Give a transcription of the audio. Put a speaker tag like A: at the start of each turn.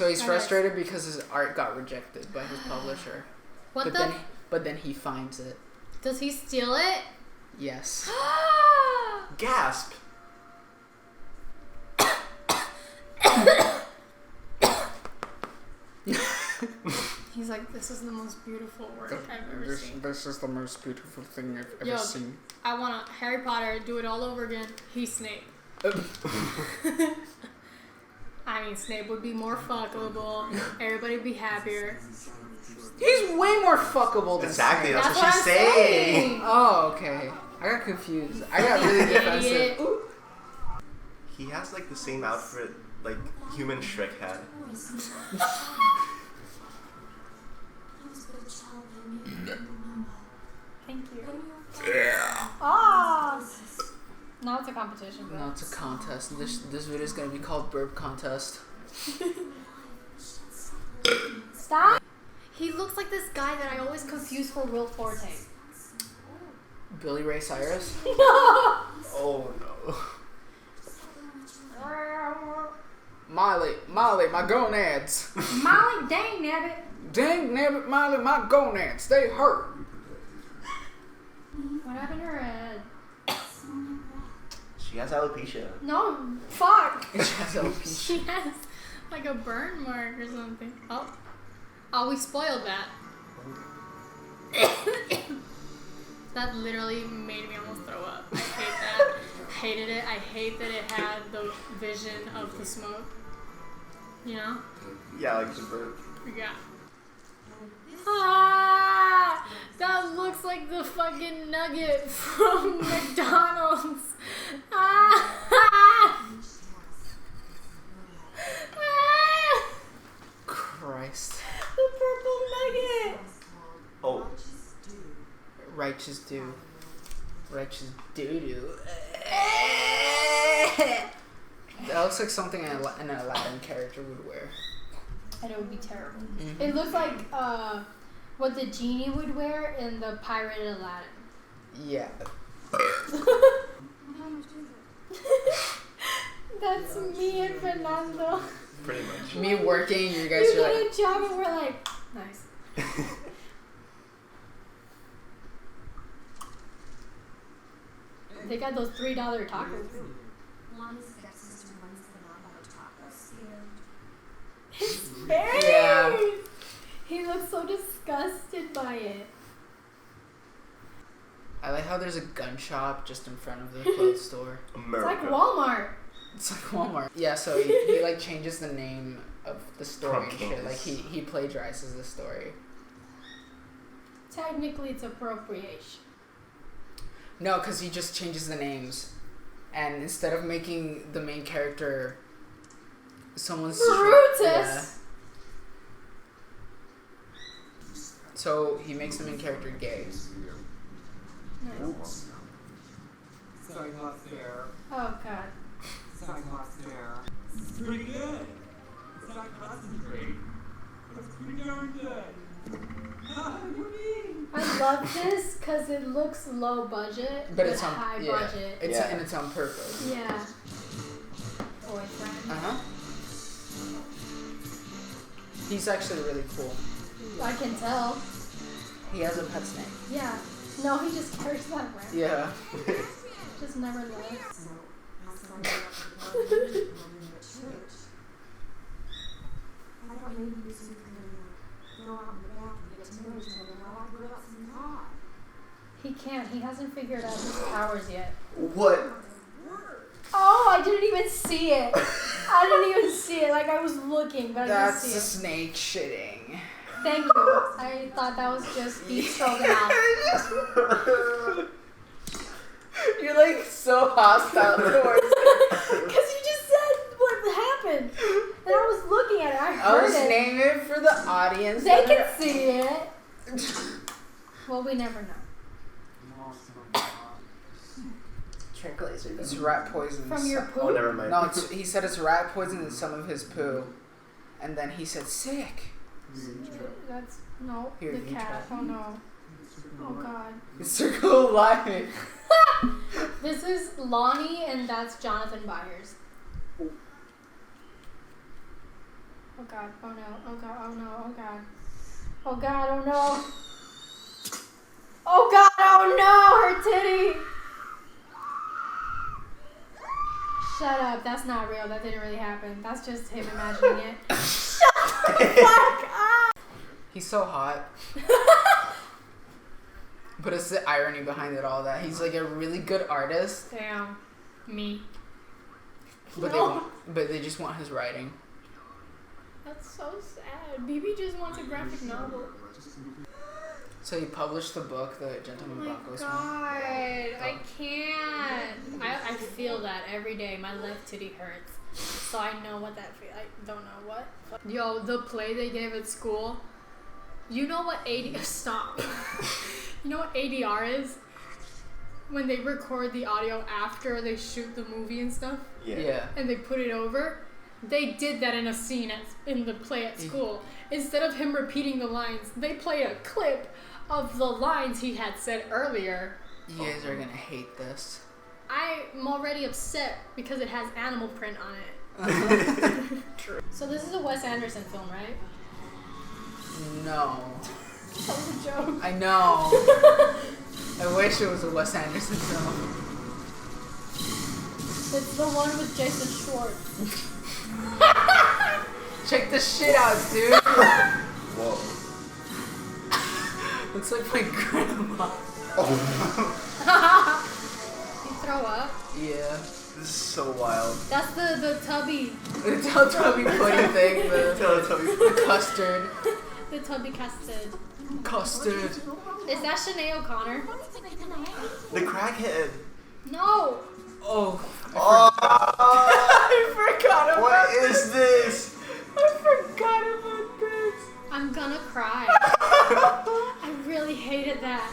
A: So he's frustrated because his art got rejected by his publisher. But then he finds it.
B: Does he steal it?
A: Yes.
C: Gasp.
B: He's like, this is the most beautiful work I've ever seen.
A: This is the most beautiful thing I've ever seen.
B: I want Harry Potter, do it all over again. He's Snape. I mean, Snape would be more fuckable. Everybody would be happier.
A: He's way more fuckable than
C: Exactly,
A: Snape.
C: that's what she's saying.
A: Oh, okay. I got confused. I got really defensive.
C: He has like the same outfit like human Shrek had.
B: Thank you.
A: Yeah.
B: Oh! Now it's a competition.
A: Now it's a contest. This video is going to be called Burp Contest.
B: Stop! He looks like this guy that I always confuse for Will Forte.
A: Billy Ray Cyrus?
B: No!
C: Oh no.
A: Molly, my gonads.
B: Molly, dang nabbit.
A: Dang nabbit, Molly, my gonads. They hurt.
B: What happened to her head?
C: She has alopecia.
B: No, fuck.
A: She has alopecia.
B: She has like a burn mark or something. Oh, we spoiled that. That literally made me almost throw up. I hate that. Hated it. I hate that it had the vision of the smoke. You know?
C: Yeah, like the bird.
B: Yeah. Ah! That looks like the fucking nugget from McDonald's. Ah!
A: Christ.
B: The purple nugget.
C: Oh.
A: Righteous do. Righteous doo-doo. That looks like something an Aladdin character would wear.
B: And it would be terrible.
A: Mm-hmm.
B: It looks like what the genie would wear in the Pirate Aladdin.
A: Yeah.
B: That's me and Fernando.
C: Pretty much.
A: Me working, you guys
B: You
A: are
B: get
A: like...
B: a job and we're like, nice. They got those $3 tacos. His face!
A: Yeah.
B: He looks so disgusted by it.
A: I like how there's a gun shop just in front of the clothes store.
C: America.
B: It's like Walmart.
A: It's like Walmart. Yeah, so he like changes the name of the story and shit.
C: Pumpkins.
A: Like he plagiarizes the story.
B: Technically, it's appropriation.
A: No, because he just changes the names. And instead of making the main character someone's...
B: Brutus!
A: Yeah. So he makes the main character gay.
B: Nice. Oh, God.
D: It's pretty good. It's not concentrate, but it's pretty darn good.
B: I love this because it looks low budget,
A: But it's on
B: high budget.
A: It's
C: Yeah.
A: and it's on purpose.
B: Yeah. Boyfriend.
A: Uh-huh. He's actually really cool.
B: I can tell.
A: He has a pet snake.
B: Yeah. No, he just carries that around.
A: Yeah.
B: Just never left. He can't. He hasn't figured out his powers yet.
C: What?
B: Oh, I didn't even see it. I didn't even see it. Like, I was looking, but I didn't
A: That's
B: see
A: the
B: it.
A: snake shitting.
B: Thank you. I thought that was just beef stroganoff.
A: You're like so hostile towards it.
B: Because you just said what happened. And I was looking at it. I
A: I
B: heard
A: was
B: it.
A: naming it for the audience.
B: They can see it. Well, we never know.
A: It's rat poison.
B: From your
C: Oh,
B: poop?
C: never mind.
A: No, he said it's rat poison in some of his poo. And then he said, sick.
B: That's, no,
A: Here,
B: the
A: you
B: cat.
A: try.
B: Oh, no. Oh, God.
A: It's circle of life.
B: This is Lonnie, and that's Jonathan Byers. Oh god, oh no, oh god, oh no, oh god. Oh god, oh no. Oh god, oh no, her titty! Shut up, that's not real, that didn't really happen. That's just him imagining it. Shut the fuck up!
A: He's so hot. But it's the irony behind it all that he's like a really good artist.
B: Damn. Me.
A: But
B: No.
A: they just want his writing.
B: That's so sad. BB just wants a graphic novel.
A: So he published the book, the Gentleman
B: Oh my
A: Broncos
B: god, I can't. I feel that every day. My left titty hurts. So I know what that feels. I don't know what. Yo, the play they gave at school. You know what stop. You know what ADR is? When they record the audio after they shoot the movie and stuff.
A: Yeah.
B: And they put it over. They did that in a scene in the play at school. Instead of him repeating the lines, they played a clip of the lines he had said earlier.
A: You guys are gonna hate this.
B: I'm already upset because it has animal print on it. True. So this is a Wes Anderson film, right?
A: No.
B: That was a joke.
A: I know. I wish it was a Wes Anderson film.
B: It's the one with Jason Schwartz.
A: Check this shit out, dude.
C: Whoa.
A: Looks like my grandma.
B: You throw up?
A: Yeah.
C: This is so wild.
B: That's the tubby.
A: The Teletubby pudding thing. The custard.
B: The tubby custard.
A: Custard.
B: Is that Sinead O'Connor?
C: The crackhead.
B: No.
A: Oh.
C: Oh,
A: I forgot about
C: what
A: this.
C: is this?
A: I forgot about this.
B: I'm gonna cry. I really hated that.